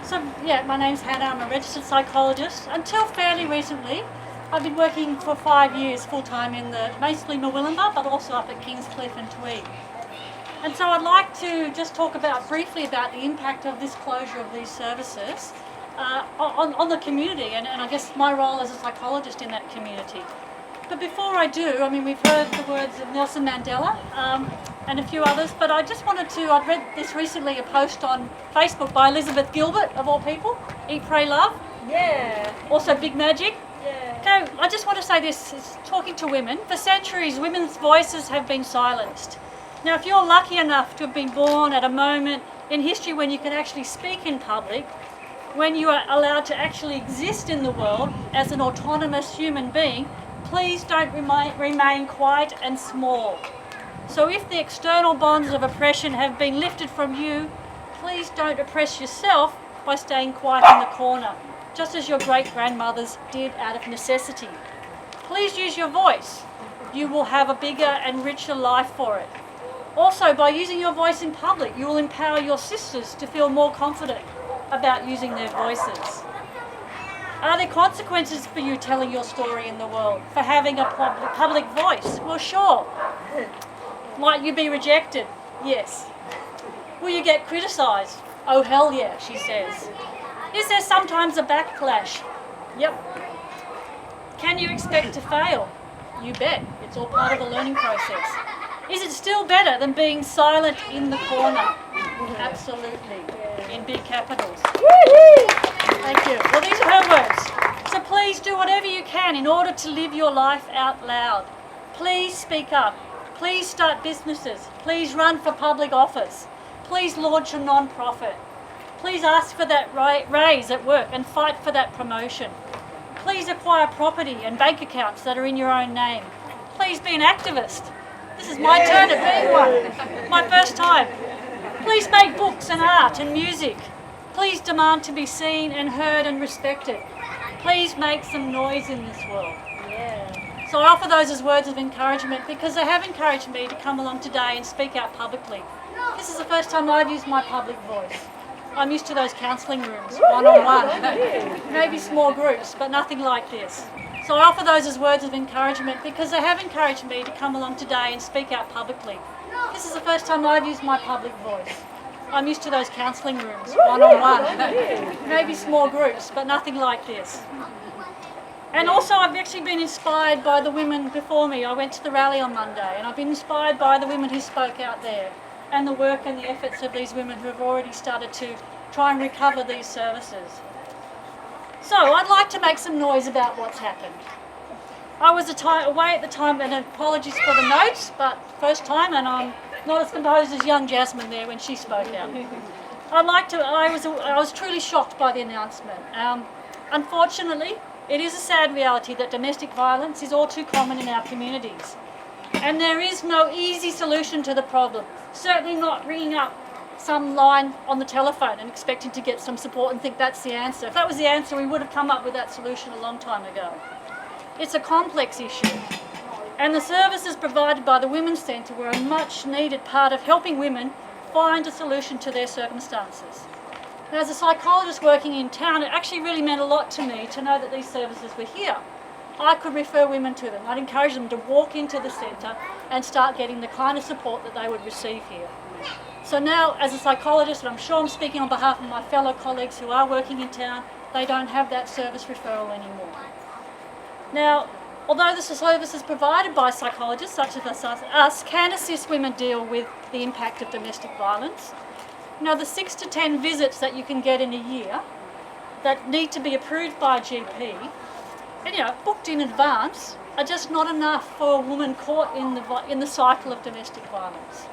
My name's Hanna. I'm a registered psychologist. Until fairly recently, I've been working for 5 years full-time in mostly Murwillumbah, but also up at Kingscliff and Tweed. And so I'd like to just talk briefly about the impact of this closure of these services on the community and I guess my role as a psychologist in that community. But before I do, we've heard the words of Nelson Mandela and a few others, but I just wanted to, I'd read this recently, a post on Facebook by Elizabeth Gilbert, of all people, Eat, Pray, Love. Yeah. Also Big Magic. Yeah. Okay, I just want to say this, is talking to women. For centuries, women's voices have been silenced. Now, if you're lucky enough to have been born at a moment in history when you can actually speak in public, when you are allowed to actually exist in the world as an autonomous human being, please don't remain quiet and small. So if the external bonds of oppression have been lifted from you, please don't oppress yourself by staying quiet in the corner, just as your great-grandmothers did out of necessity. Please use your voice. You will have a bigger and richer life for it. Also, by using your voice in public, you will empower your sisters to feel more confident about using their voices. Are there consequences for you telling your story in the world, for having a public voice? Well, sure. Might you be rejected? Yes. Will you get criticised? Oh, hell yeah, she says. Is there sometimes a backlash? Yep. Can you expect to fail? You bet. It's all part of the learning process. Is it still better than being silent in the corner? Absolutely. In big capitals. Thank you. Well, these are her words. So please do whatever you can in order to live your life out loud. Please speak up. Please start businesses. Please run for public office. Please launch a non-profit. Please ask for that raise at work and fight for that promotion. Please acquire property and bank accounts that are in your own name. Please be an activist. This is my turn at being one. My first time. Please make books and art and music. Please demand to be seen and heard and respected. Please make some noise in this world. So I offer those as words of encouragement because they have encouraged me to come along today and speak out publicly. This is the first time I've used my public voice. I'm used to those counselling rooms, one-on-one, maybe small groups, but nothing like this. So I offer those as words of encouragement because they have encouraged me to come along today and speak out publicly. This is the first time I've used my public voice. I'm used to those counselling rooms, one-on-one, maybe small groups, but nothing like this. And also I've actually been inspired by the women before me. I went to the rally on Monday and I've been inspired by the women who spoke out there and the work and the efforts of these women who have already started to try and recover these services. So I'd like to make some noise about what's happened. I was away at the time, and apologies for the notes, but first time, and I'm not as composed as young Jasmine there when she spoke out. I was truly shocked by the announcement. Unfortunately, it is a sad reality that domestic violence is all too common in our communities. And there is no easy solution to the problem. Certainly not ringing up some line on the telephone and expecting to get some support and think that's the answer. If that was the answer, we would have come up with that solution a long time ago. It's a complex issue. And the services provided by the Women's Centre were a much needed part of helping women find a solution to their circumstances. Now, as a psychologist working in town, it actually really meant a lot to me to know that these services were here. I could refer women to them. I'd encourage them to walk into the centre and start getting the kind of support that they would receive here. So now, as a psychologist, and I'm sure I'm speaking on behalf of my fellow colleagues who are working in town, they don't have that service referral anymore. Now, although the services provided by psychologists such as us can assist women deal with the impact of domestic violence, the 6 to 10 visits that you can get in a year that need to be approved by a GP and booked in advance are just not enough for a woman caught in the cycle of domestic violence.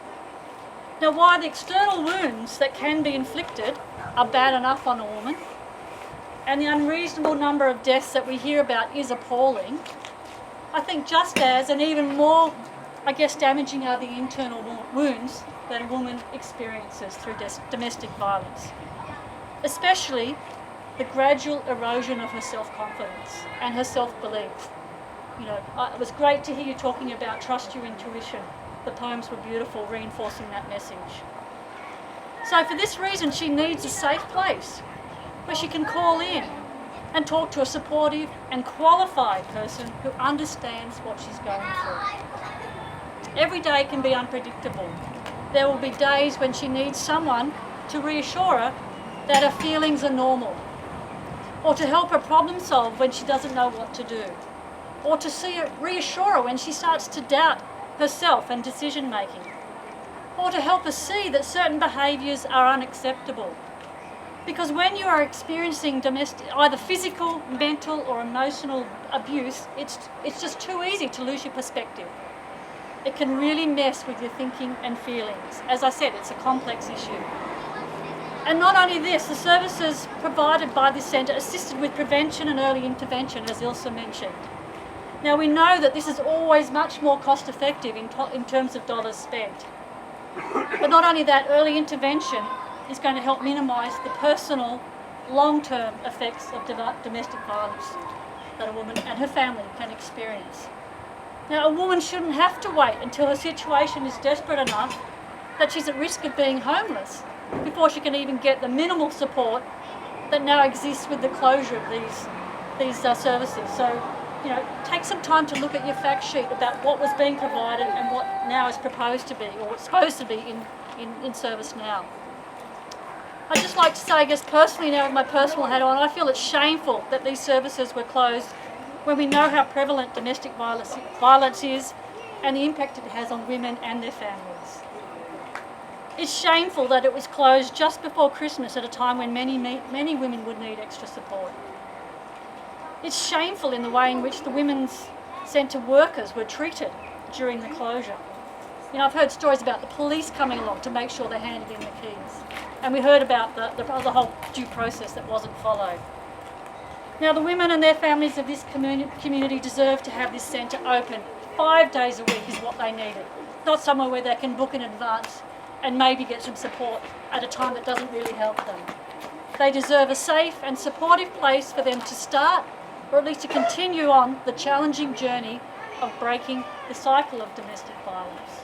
Now, while the external wounds that can be inflicted are bad enough on a woman, and the unreasonable number of deaths that we hear about is appalling, I think just as, and even more, damaging are the internal wounds that a woman experiences through domestic violence, especially the gradual erosion of her self-confidence and her self-belief. It was great to hear you talking about trust your intuition. The poems were beautiful, reinforcing that message. So for this reason, she needs a safe place where she can call in and talk to a supportive and qualified person who understands what she's going through. Every day can be unpredictable. There will be days when she needs someone to reassure her that her feelings are normal, or to help her problem solve when she doesn't know what to do, or to reassure her when she starts to doubt herself and decision making, or to help her see that certain behaviours are unacceptable. Because when you are experiencing either physical, mental or emotional abuse, it's just too easy to lose your perspective. It can really mess with your thinking and feelings. As I said, it's a complex issue. And not only this, the services provided by this centre assisted with prevention and early intervention, as Ilse mentioned. Now we know that this is always much more cost effective in terms of dollars spent. But not only that, early intervention is going to help minimise the personal, long-term effects of domestic violence that a woman and her family can experience. Now, a woman shouldn't have to wait until her situation is desperate enough that she's at risk of being homeless before she can even get the minimal support that now exists with the closure of these services. So, take some time to look at your fact sheet about what was being provided and what now is proposed to be, or what's supposed to be in service now. I'd just like to say, I guess personally now with my personal hat on, I feel it's shameful that these services were closed when we know how prevalent domestic violence is and the impact it has on women and their families. It's shameful that it was closed just before Christmas at a time when many women would need extra support. It's shameful in the way in which the women's centre workers were treated during the closure. I've heard stories about the police coming along to make sure they handed in the keys. And we heard about the whole due process that wasn't followed. Now, the women and their families of this community deserve to have this centre open 5 days a week is what they needed, not somewhere where they can book in advance and maybe get some support at a time that doesn't really help them. They deserve a safe and supportive place for them to start, or at least to continue on the challenging journey of breaking the cycle of domestic violence.